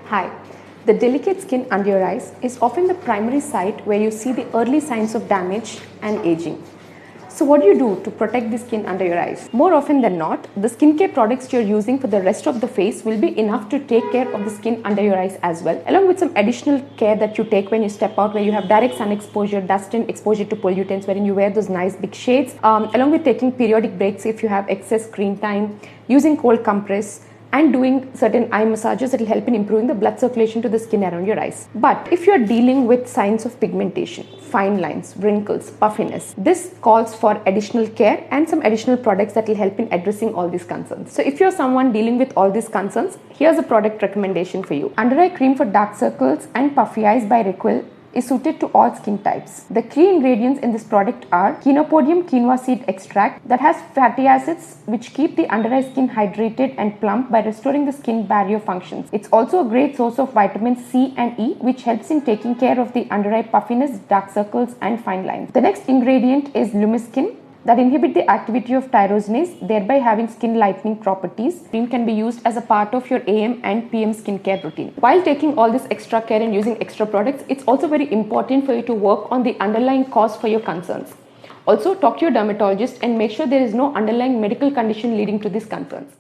Hi. The delicate skin under your eyes is often the primary site where you see the early signs of damage and aging. So what do you do to protect the skin under your eyes? More often than not, the skincare products you're using for the rest of the face will be enough to take care of the skin under your eyes as well, along with some additional care that you take when you step out, where you have direct sun exposure, dust and exposure to pollutants, wherein you wear those nice big shades, along with taking periodic breaks if you have excess screen time, using cold compress, and doing certain eye massages that will help in improving the blood circulation to the skin around your eyes. But if you're dealing with signs of pigmentation, fine lines, wrinkles, puffiness, this calls for additional care and some additional products that will help in addressing all these concerns. So if you're someone dealing with all these concerns, here's a product recommendation for you. Under eye cream for dark circles and puffy eyes by Wrinkles is suited to all skin types. The key ingredients in this product are chenopodium quinoa seed extract that has fatty acids which keep the under eye skin hydrated and plump by restoring the skin barrier functions. It's also a great source of vitamins C and E, which helps in taking care of the under eye puffiness, dark circles and fine lines. The next ingredient is lumiskin that inhibit the activity of tyrosinase, thereby having skin lightening properties. Cream can be used as a part of your AM and PM skincare routine. While taking all this extra care and using extra products, it's also very important for you to work on the underlying cause for your concerns. Also, talk to your dermatologist and make sure there is no underlying medical condition leading to these concerns.